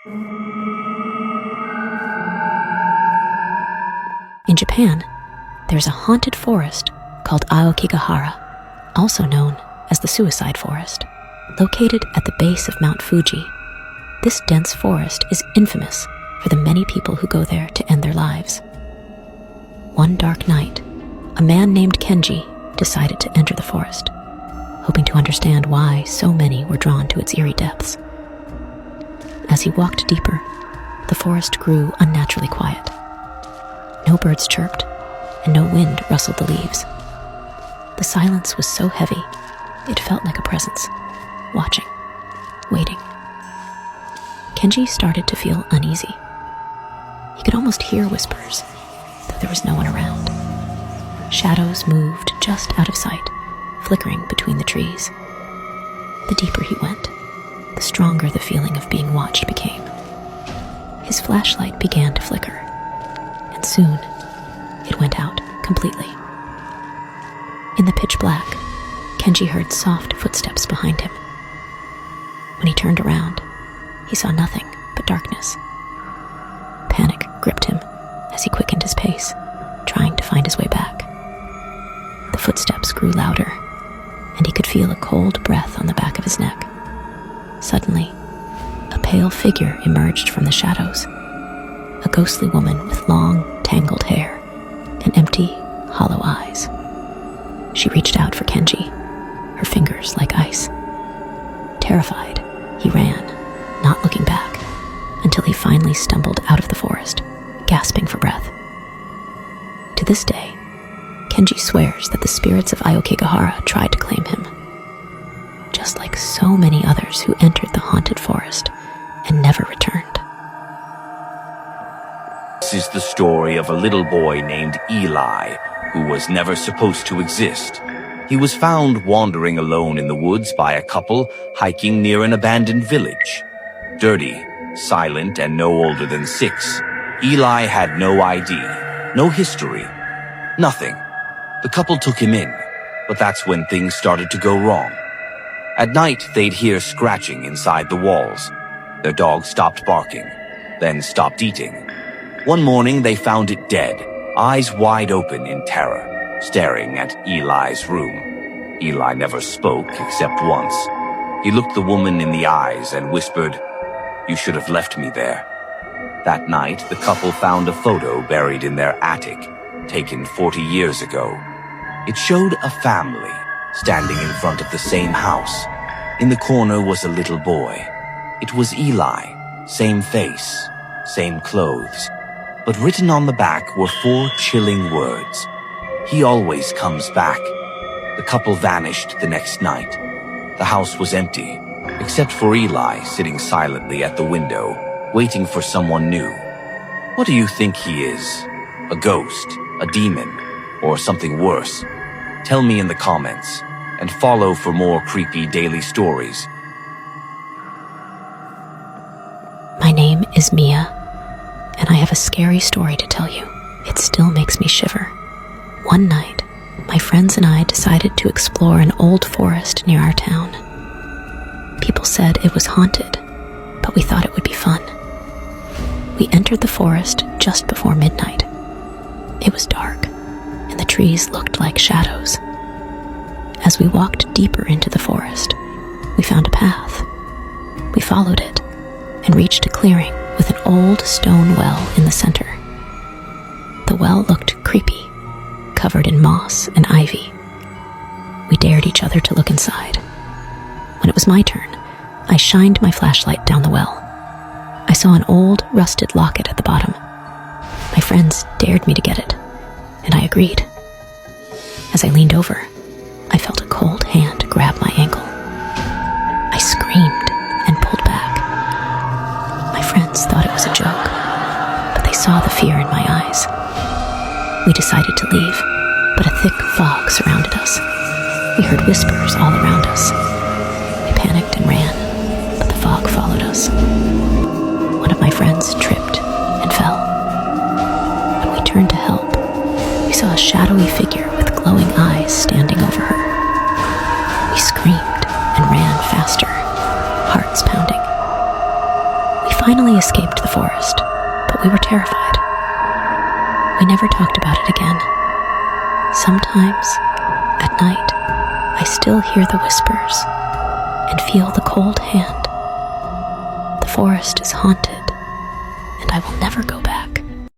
In Japan, there's a haunted forest called Aokigahara, also known as the Suicide Forest, located at the base of Mount Fuji. This dense forest is infamous for the many people who go there to end their lives. One dark night, a man named Kenji decided to enter the forest, hoping to understand why so many were drawn to its eerie depths. As he walked deeper, the forest grew unnaturally quiet. No birds chirped, and no wind rustled the leaves. The silence was so heavy, it felt like a presence, watching, waiting. Kenji started to feel uneasy. He could almost hear whispers, though there was no one around. Shadows moved just out of sight, flickering between the trees. The deeper he went, the stronger the feeling of being watched became. His flashlight began to flicker, and soon it went out completely. In the pitch black, Kenji heard soft footsteps behind him. When he turned around, he saw nothing but darkness. Panic gripped him as he quickened his pace, trying to find his way back. The footsteps grew louder, and he could feel a cold breath on the back of his neck. Suddenly, a pale figure emerged from the shadows. A ghostly woman with long, tangled hair and empty, hollow eyes. She reached out for Kenji, her fingers like ice. Terrified, he ran, not looking back, until he finally stumbled out of the forest, gasping for breath. To this day, Kenji swears that the spirits of Aokigahara tried to claim him, just like so many others who entered the haunted forest and never returned. This is the story of a little boy named Eli, who was never supposed to exist. He was found wandering alone in the woods by a couple hiking near an abandoned village. Dirty, silent, and no older than 6, Eli had no ID, no history, nothing. The couple took him in, but that's when things started to go wrong. At night, they'd hear scratching inside the walls. Their dog stopped barking, then stopped eating. One morning, they found it dead, eyes wide open in terror, staring at Eli's room. Eli never spoke except once. He looked the woman in the eyes and whispered, "You should have left me there." That night, the couple found a photo buried in their attic, taken 40 years ago. It showed a family standing in front of the same house. In the corner was a little boy. It was Eli, same face, same clothes. But written on the back were 4 chilling words. "He always comes back." The couple vanished the next night. The house was empty, except for Eli sitting silently at the window, waiting for someone new. What do you think he is? A ghost, a demon, or something worse? Tell me in the comments, and follow for more creepy daily stories. My name is Mia, and I have a scary story to tell you. It still makes me shiver. One night, my friends and I decided to explore an old forest near our town. People said it was haunted, but we thought it would be fun. We entered the forest just before midnight. It was dark, and the trees looked like shadows. As we walked deeper into the forest, we found a path. We followed it and reached a clearing with an old stone well in the center. The well looked creepy, covered in moss and ivy. We dared each other to look inside. When it was my turn, I shined my flashlight down the well. I saw an old, rusted locket at the bottom. My friends dared me to get it, and I agreed. As I leaned over, I felt a cold hand grab my ankle. I screamed and pulled back. My friends thought it was a joke, but they saw the fear in my eyes. We decided to leave, but a thick fog surrounded us. We heard whispers all around us. We panicked and ran, but the fog followed us. One of my friends tripped and fell. When we turned to help, we saw a shadowy figure with glowing eyes standing over her. We screamed and ran faster, hearts pounding. We finally escaped the forest, but we were terrified. We never talked about it again. Sometimes, at night, I still hear the whispers and feel the cold hand. The forest is haunted, and I will never go back.